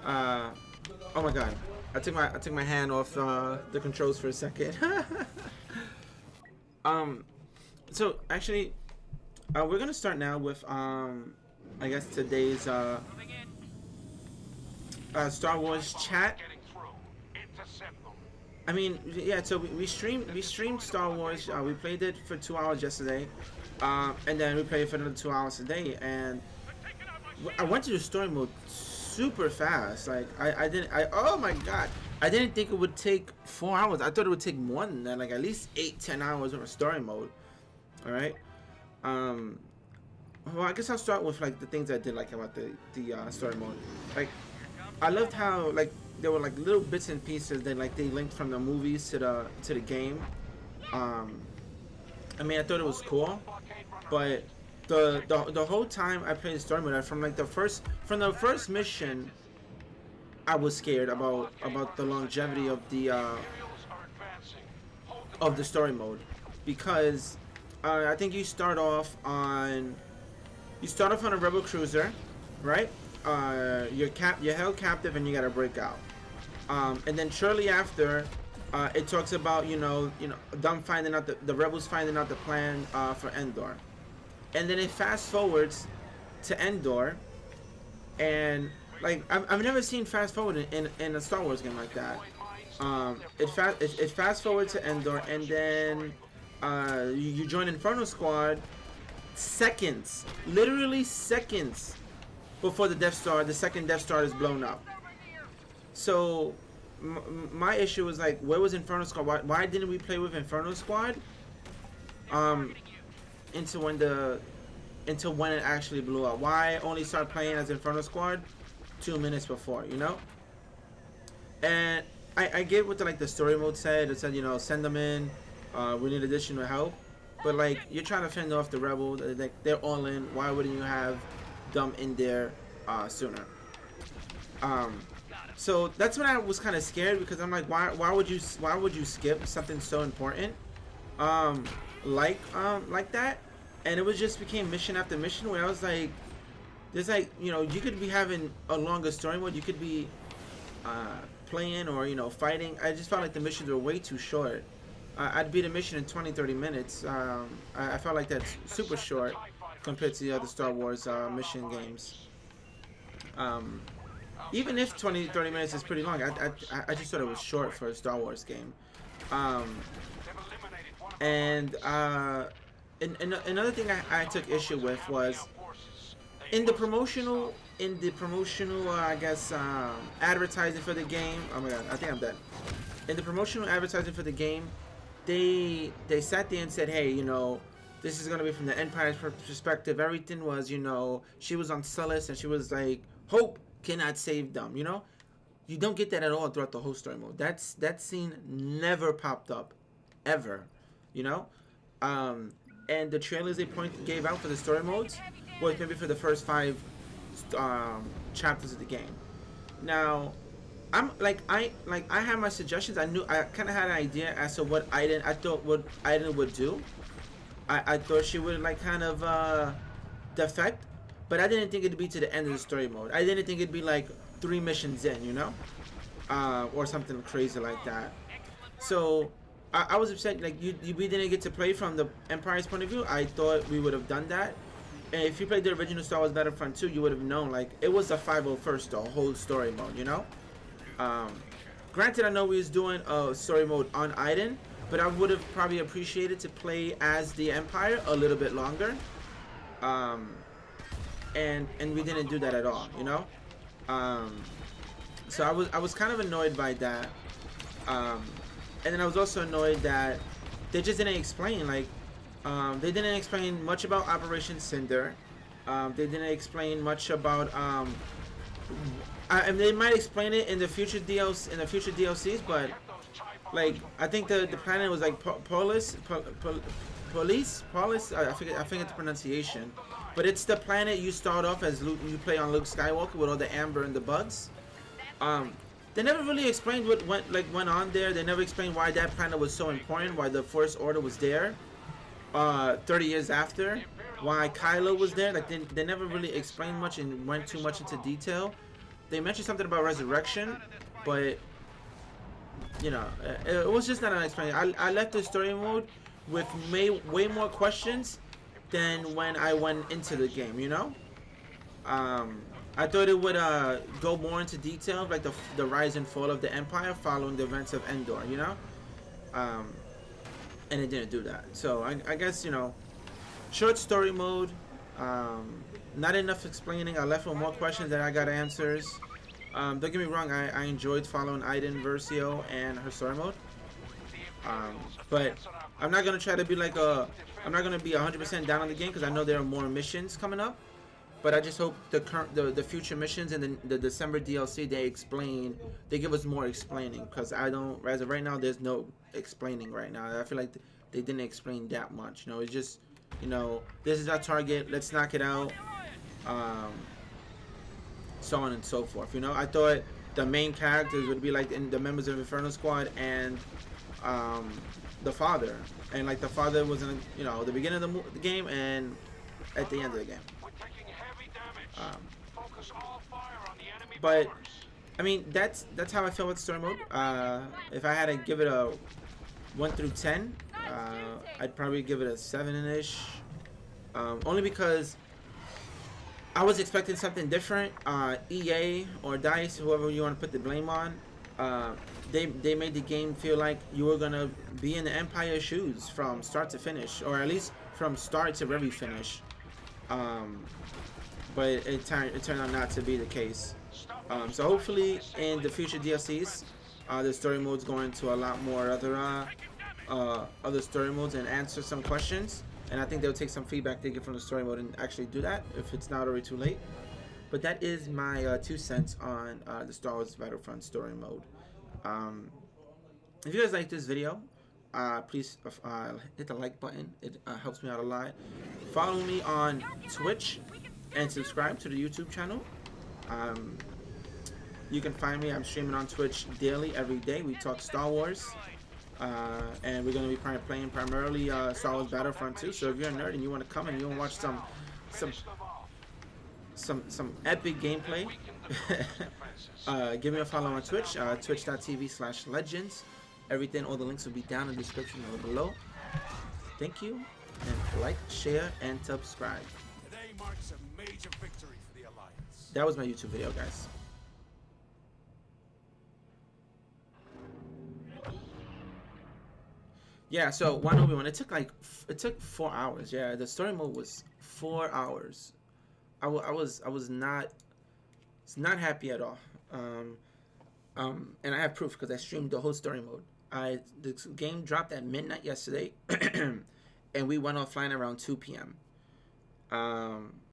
Oh my god. I took my hand off the controls for a second. So actually, we're gonna start now with I guess today's Star Wars chat. I mean, yeah. So we streamed Star Wars. We played it for 2 hours yesterday, and then we played it for another 2 hours today. And I went to the story mode super fast. Like I didn't. Oh my god! I didn't think it would take 4 hours. I thought it would take more than that. Like at least 8-10 hours in a story mode. All right. Well, I guess I'll start with like the things I did like about the story mode. Like I loved how like there were like little bits and pieces that like they linked from the movies to the game. I mean, I thought it was cool, but the whole time I played the story mode, from like the first mission, I was scared about the longevity of the story mode, because I think you start off on a rebel cruiser, right? You're held captive and you gotta break out. And then shortly after, it talks about them finding out the rebels finding out the plan for Endor, and then it fast forwards to Endor, and like I've never seen fast forward in a Star Wars game like that. It fast forward to Endor, and then you join Inferno Squad seconds, literally seconds before the second Death Star is blown up. So my issue was like, where was Inferno Squad? Why didn't we play with Inferno Squad until when it actually blew up? Why only start playing as Inferno Squad 2 minutes before, And I get what the story mode said. It said, send them in. We need additional help. But like, you're trying to fend off the rebel. Like, they're all in. Why wouldn't you have them in there sooner? So that's when I was kind of scared, because I'm like, why would you skip something so important like that? And it was just became mission after mission where I was like, there's like, you could be having a longer story mode, you could be playing or fighting. I just felt like the missions were way too short. I'd beat a mission in 20-30 minutes. I felt like that's super short compared to the other Star Wars mission games. Even if 20-30 minutes is pretty long, I just thought it was short for a Star Wars game. And another thing I took issue with was in the promotional I guess advertising for the game. Oh my god, I think I'm dead. In the promotional advertising for the game, they sat there and said, hey, this is gonna be from the Empire's perspective. Everything was, she was on Sullust and she was like, Hope cannot save them. You don't get that at all throughout the whole story mode. That scene never popped up, ever. And the trailers they gave out for the story modes was maybe for the first 5 chapters of the game. Now, I had my suggestions. I kind of had an idea as to what I thought Aiden would do. I thought she would kind of defect, but I didn't think it'd be to the end of the story mode. I didn't think it'd be like 3 missions in, or something crazy like that. So I was upset. Like we didn't get to play from the Empire's point of view. I thought we would have done that. And if you played the original Star Wars Battlefront 2, you would have known like it was a 501st, the whole story mode. Granted, I know we was doing a story mode on Iden, but I would have probably appreciated to play as the Empire a little bit longer. And we didn't do that at all, so I was kind of annoyed by that. And then I was also annoyed that they just didn't explain, they didn't explain much about Operation Cinder. They didn't explain much about and they might explain it in the future DLCs, but like I think the planet was like Polis. I forget the pronunciation, but it's the planet you start off as Luke. You play on Luke Skywalker with all the amber and the bugs. They never really explained what went on there. They never explained why that planet was so important, why the First Order was there 30 years after, why Kylo was there. Like they never really explained much and went too much into detail. they mentioned something about resurrection, but you know, it was just not unexplained. I left the story mode with way more questions than when I went into the game. You know, um, I thought it would go more into detail, like the rise and fall of the Empire following the events of Endor. You know, um, and it didn't do that. So I guess short story mode. Um, Not enough explaining. I left with more questions than I got answers. Don't get me wrong. I enjoyed following Aiden Versio and her story mode. But I'm not gonna try to be like a. I'm not gonna be 100% down on the game because I know there are more missions coming up. But I just hope the future missions and the December DLC they give us more explaining because I don't as of right now there's no explaining right now. I feel like they didn't explain that much. It's just this is our target. Let's knock it out. Um, so on and so forth. I thought the main characters would be like the members of Inferno Squad and um, the father, and like the father was in the beginning of the game and at the end of the game. But I mean that's how I feel with story mode. If I had to give it a 1 through 10, I'd probably give it a 7-ish. Only because I was expecting something different. EA or DICE, whoever you want to put the blame on, they made the game feel like you were gonna be in the Empire shoes from start to finish, or at least from start to very finish. But it turned out not to be the case. So hopefully in the future DLCs, the story mode's going to a lot more other story modes and answer some questions. And I think they'll take some feedback they get from the story mode and actually do that if it's not already too late. But that is my 2 cents on the Star Wars Battlefront story mode. If you guys like this video, please hit the like button. It helps me out a lot. Follow me on Twitch and subscribe to the YouTube channel. You can find me. I'm streaming on Twitch daily, every day. We talk Star Wars. And we're going to be playing primarily Star Wars Battlefront 2. So if you're a nerd and you want to come and you want to watch some epic gameplay, give me a follow on Twitch, twitch.tv/legends. Everything, all the links will be down in the description or below. Thank you, and like, share, and subscribe. Today marks a major victory for the Alliance. That was my YouTube video, guys. Yeah, so one Obi-Wan, it took 4 hours. Yeah, the story mode was 4 hours. I was not happy at all. And I have proof because I streamed the whole story mode. The game dropped at midnight yesterday, and we went offline around 2 p.m.